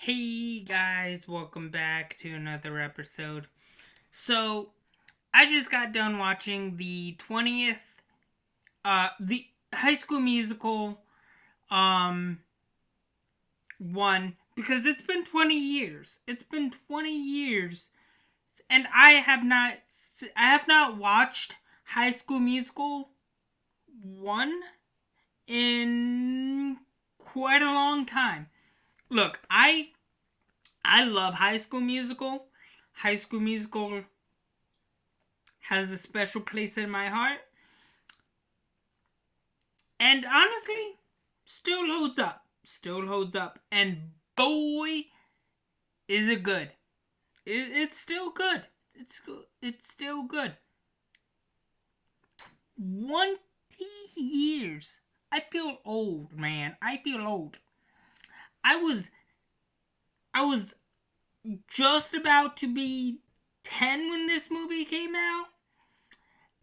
Hey guys, welcome back to another episode. So, I just got done watching the 20th the High School Musical um one because it's been 20 years. It's been 20 years and I have not watched High School Musical 1 in quite a long time. Look, I love High School Musical. High School Musical has a special place in my heart. And honestly, still holds up. Still holds up. And boy, is it good. It's still good. It's still good. 20 years. I feel old, man. I feel old. I was I was just about to be 10 when this movie came out,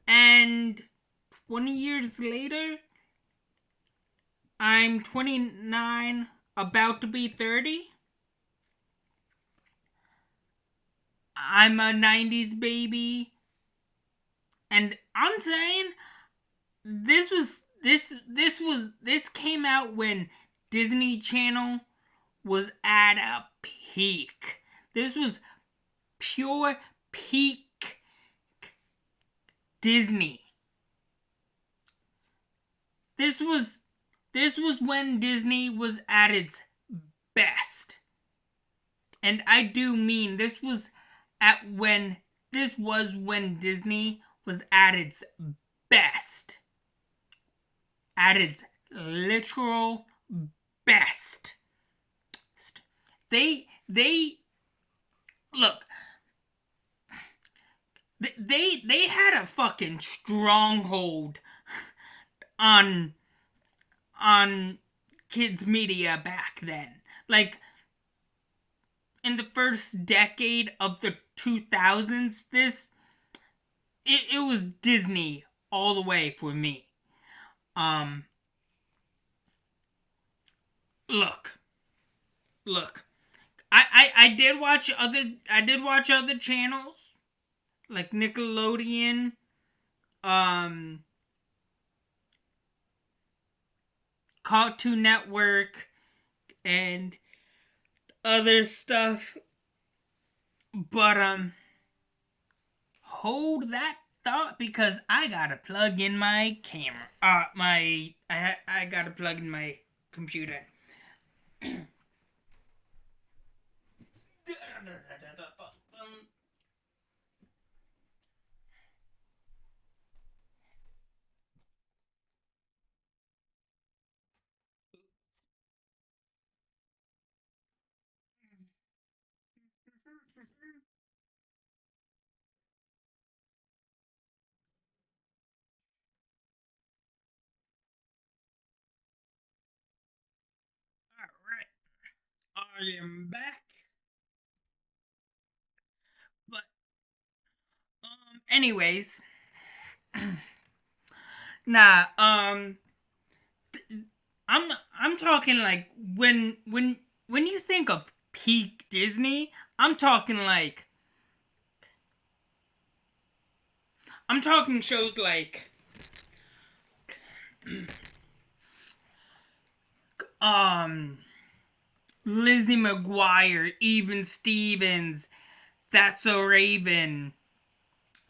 and 20 years later, I'm 29, about to be 30. I'm a 90s baby. And I'm saying this came out when Disney Channel was at a peak. This was pure peak Disney. This was this was when Disney was at its best. And I do mean this was when Disney was at its best. At its literal best. They look, they had a fucking stronghold on on kids media back then. Like in the first decade of the 2000s, it was Disney all the way for me. Um look, look. I did watch other channels like Nickelodeon, um Cartoon Network, and other stuff. But hold that thought because I gotta plug in my camera. I gotta plug in my computer. Alright, I am back. But anyways, nah, I'm talking like when you think of peak Disney, I'm talking like I'm talking shows like um Lizzie McGuire, Even Stevens, That's So Raven,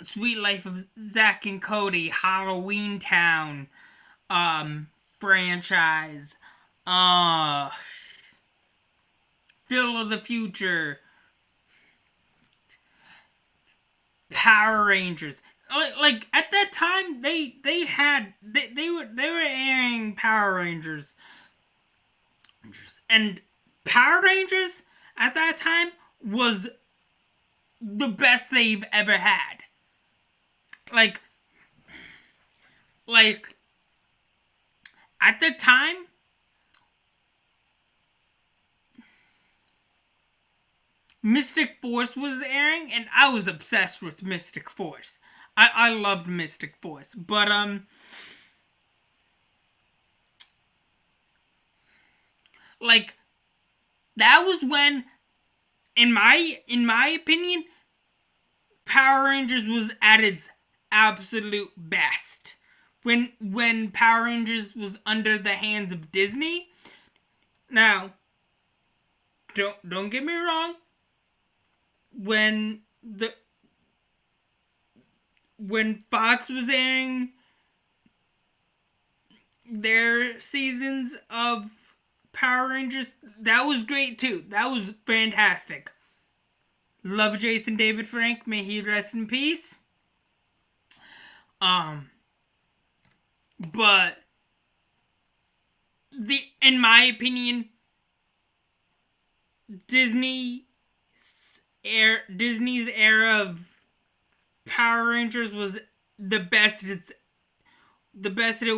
Sweet Life of Zack and Cody, Halloween Town, franchise, uh Phil of the Future, Power Rangers. Like at that time, they were airing Power Rangers, and Power Rangers at that time was the best they've ever had. Like like at the time, Mystic Force was airing, and I was obsessed with Mystic Force. I loved Mystic Force, but like that was when, in my opinion, Power Rangers was at its absolute best. When Power Rangers was under the hands of Disney. Now, don't get me wrong. When Fox was airing their seasons of Power Rangers, that was great too. That was fantastic. Love Jason David Frank, may he rest in peace. But in my opinion, Disney's era of Power Rangers was the best it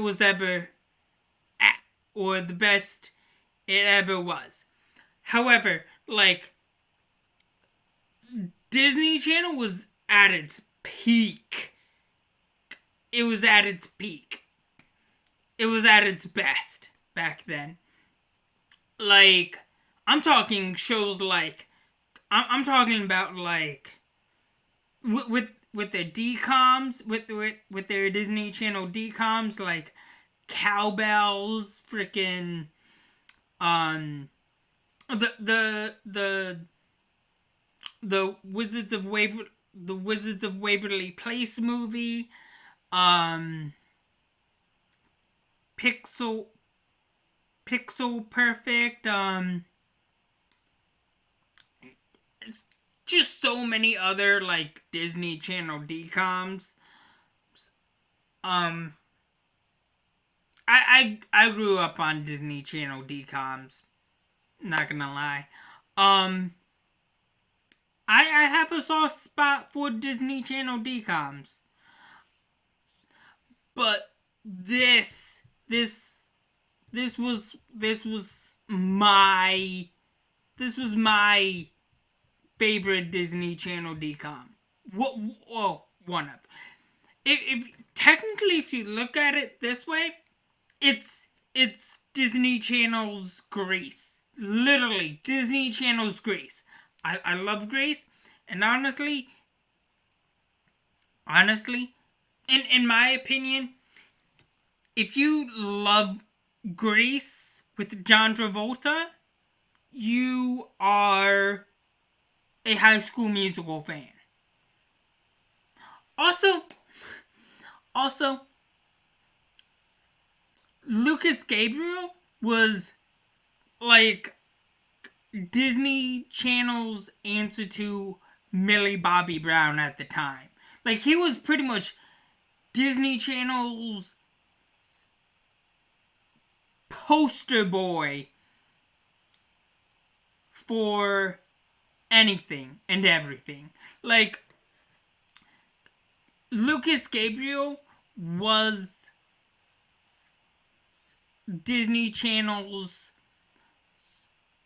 was ever at, or the best it ever was. However, like, Disney Channel was at its peak. It was at its peak. It was at its best back then. Like, I'm talking shows like, I'm talking about like, with their DComs, with their Disney Channel DComs, like Cowbells, freaking, the Wizards of Waverly Place movie, Pixel Perfect, it's just so many other like Disney Channel DComs. I grew up on Disney Channel DComs. Not gonna lie. I have a soft spot for Disney Channel DComs. But this was my favorite Disney Channel DCom. One of. If technically, if you look at it this way, it's Disney Channel's Grease. Literally, Disney Channel's Grease. I love Grease, and honestly, in my opinion, if you love Grease with John Travolta, you are a High School Musical fan. Also, Lucas Gabriel was like Disney Channel's answer to Millie Bobby Brown at the time. Like, he was pretty much Disney Channel's poster boy for anything and everything. Like, Lucas Gabriel was Disney Channel's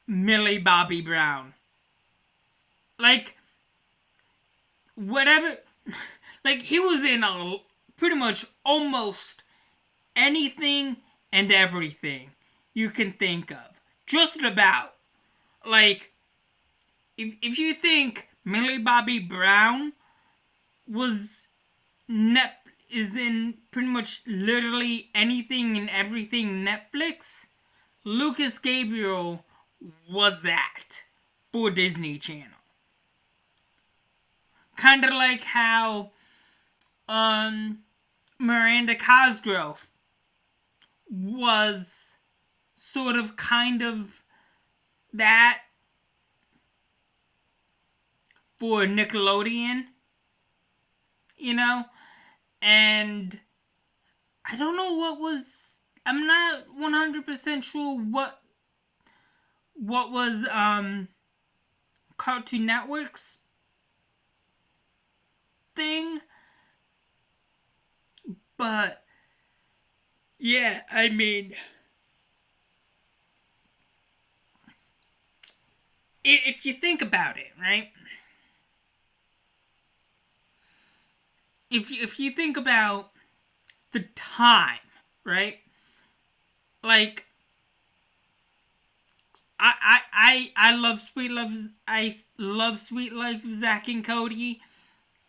Millie Bobby Brown. Like, whatever, like, he was in pretty much almost anything and everything you can think of. Just about. Like, if you think Millie Bobby Brown is in pretty much literally anything and everything Netflix, Lucas Gabriel was that for Disney Channel. Kind of like how Miranda Cosgrove was sort of kind of that for Nickelodeon, you know? And I don't know I'm not 100% sure what was Cartoon Network's thing, but yeah, I mean, if you think about it, right? If you think about the time, right? Like, I I love Sweet Life of Zack and Cody.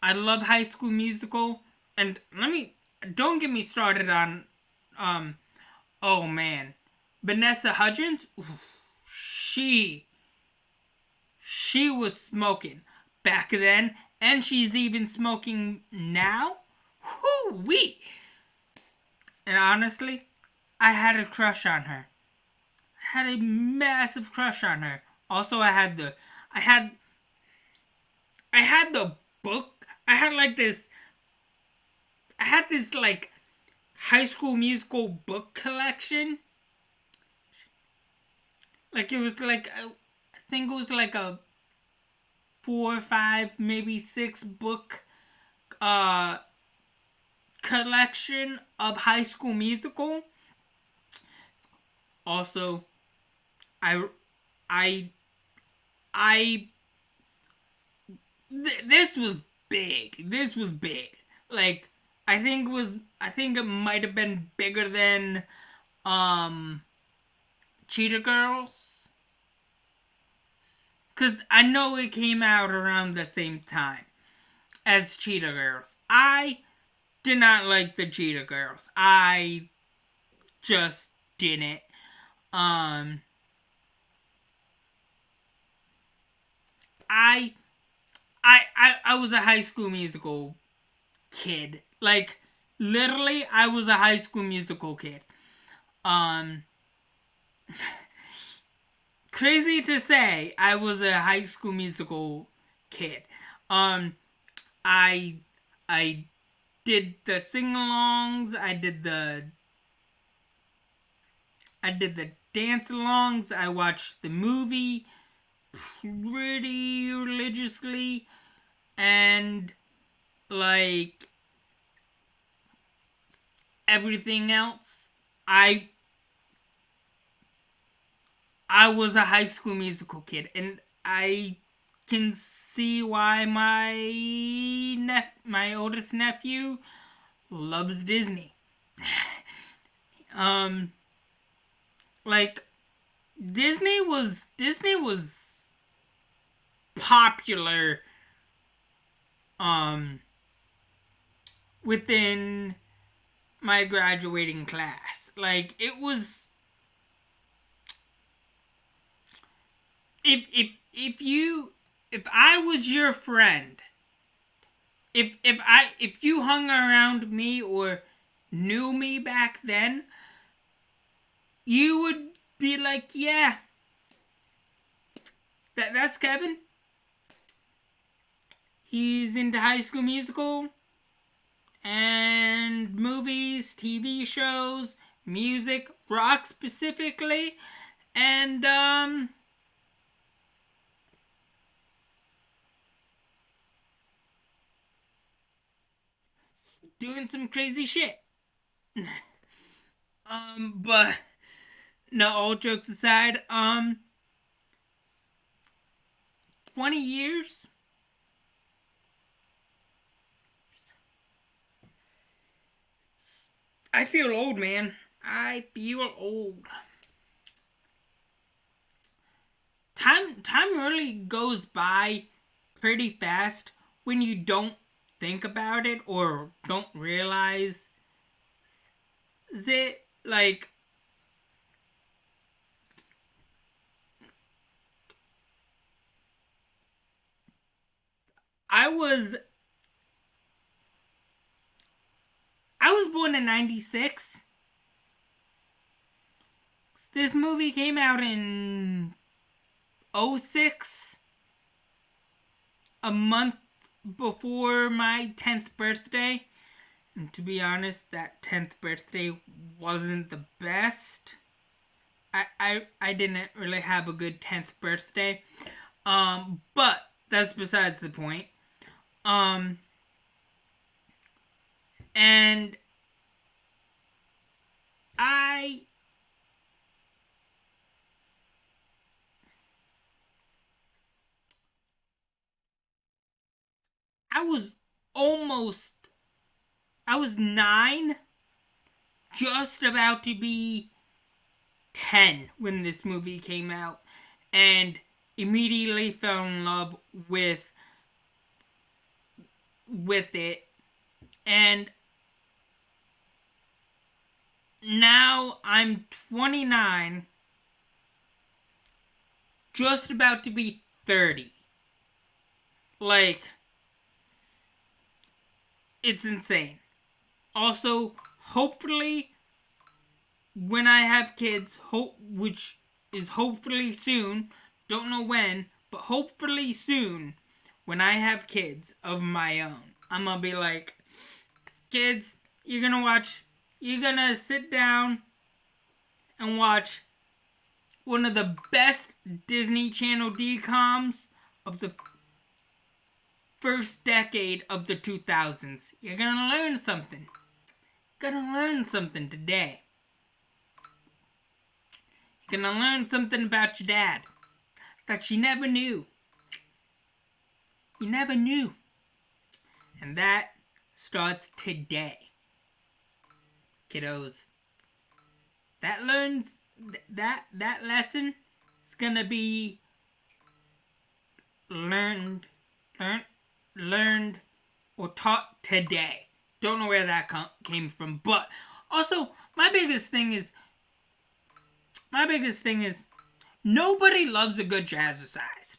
I love High School Musical, and don't get me started on um oh man, Vanessa Hudgens. Oof, she she was smoking back then, and she's even smoking now. Whoo wee! And honestly, I had a crush on her. I had a massive crush on her. Also, I had I had the book. I had this like High School Musical book collection. Like it was like I think it was like a 4 or 5, maybe 6 book uh collection of High School Musical. Also, I I I this was big. This was big. Like I think it might have been bigger than um Cheetah Girls, cuz I know it came out around the same time as Cheetah Girls. I did not like the Cheetah Girls. I just didn't. Um I I was a High School Musical kid. Like literally I was a High School Musical kid. Um Crazy to say, I was a High School Musical kid. Um I I did the sing-alongs, I did the dance-alongs, I watched the movie pretty religiously, and like everything else, I I was a High School Musical kid, and I can see why my oldest nephew loves Disney. um, like Disney was popular um within my graduating class. Like it was if I was your friend, if you hung around me or knew me back then, you would be like, yeah, that's Kevin. He's into High School Musical and movies, TV shows, music, rock specifically, and doing some crazy shit. But no, all jokes aside, 20 years. I feel old, man. I feel old. Time really goes by pretty fast when you don't think about it or don't realize it. Like I was I was born in '96. This movie came out in '06, a month before my 10th birthday. And to be honest, that 10th birthday wasn't the best. I didn't really have a good 10th birthday. But that's besides the point. Um, and I I was almost I was 9, just about to be 10 when this movie came out, and immediately fell in love with it. And now I'm 29, just about to be 30. Like, it's insane. Also, hopefully, when I have kids, which is hopefully soon, don't know when, but hopefully soon, when I have kids of my own, I'm gonna be like, kids, you're gonna sit down and watch one of the best Disney Channel DComs of the first decade of the 2000s. You're gonna learn something. You're gonna learn something today. You're gonna learn something about your dad that you never knew. You never knew. And that starts today. Kiddos. That lesson is gonna be learned or taught today. Don't know where that came from, but also my biggest thing is nobody loves a good jazzercise.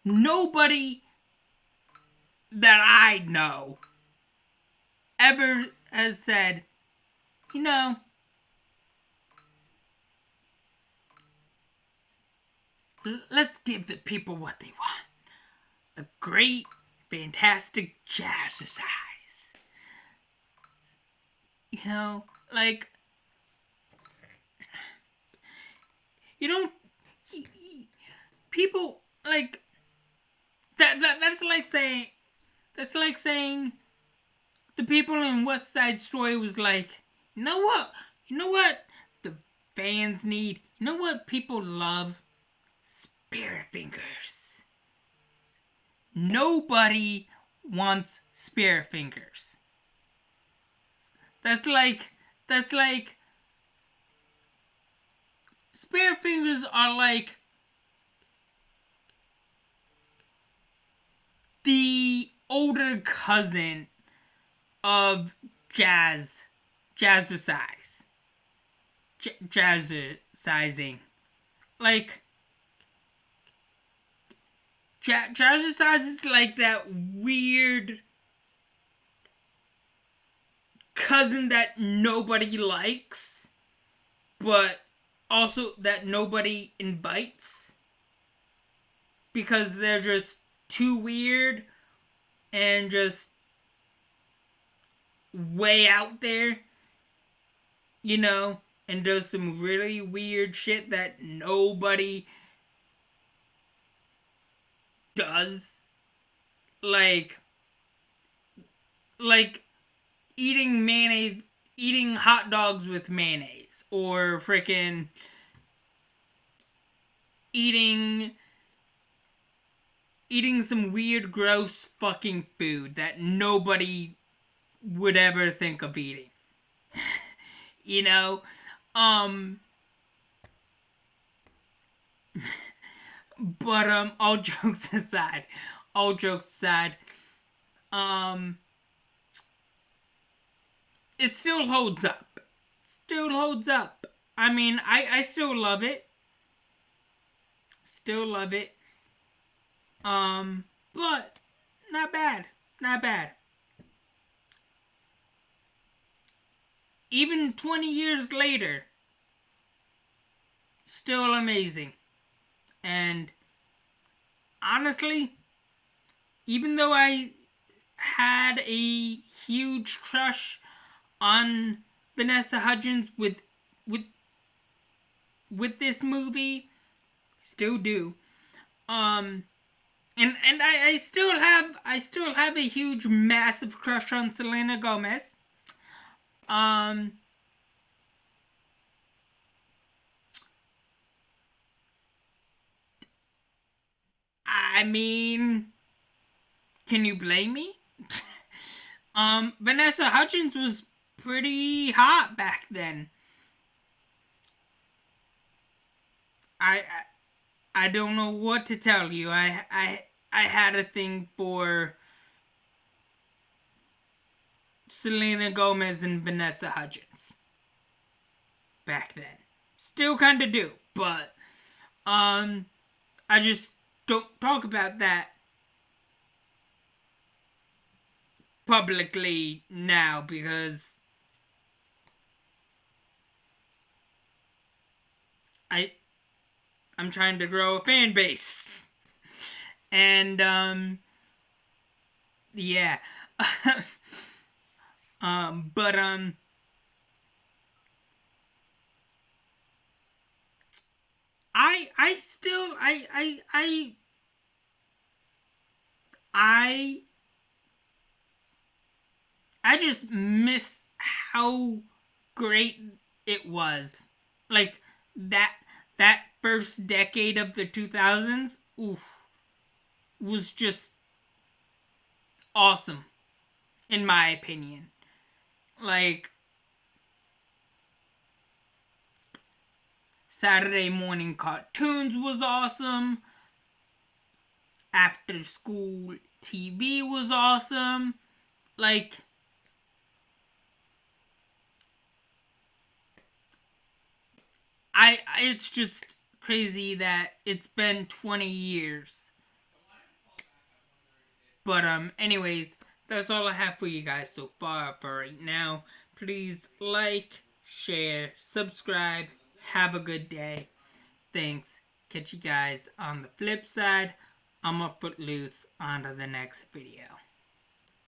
Nobody that I know ever has said, you know, let's give the people what they want. A great, fantastic jazzercise. You know, like, you don't, people, like, that's like saying the people in West Side Story was like, you know what the fans need, you know what people love? Spirit fingers. Nobody wants spirit fingers. That's like spirit fingers are like the older cousin of jazzercising. Like, jazzercise is like that weird cousin that nobody likes, but also that nobody invites because they're just too weird and just way out there, you know, and does some really weird shit that nobody does. Like eating hot dogs with mayonnaise, or freaking eating some weird, gross fucking food that nobody would ever think of eating. You know? But all jokes aside, it still holds up. I mean, I still love it. But not bad. Even 20 years later, still amazing. And honestly, even though I had a huge crush on Vanessa Hudgens with this movie, still do. And I still have a huge, massive crush on Selena Gomez. I mean, can you blame me? Vanessa Hudgens was pretty hot back then. I don't know what to tell you. I had a thing for Selena Gomez and Vanessa Hudgens back then. Still kind of do, but I just don't talk about that publicly now because I'm trying to grow a fan base. And yeah. But I still I I just miss how great it was. Like that that first decade of the 2000s, oof, was just awesome in my opinion. Like Saturday morning cartoons was awesome. After school TV was awesome. Like it's just crazy that it's been 20 years. But anyways, that's all I have for you guys so far for right now. Please like, share, subscribe. Have a good day. Thanks. Catch you guys on the flip side. I'm gonna put loose onto the next video.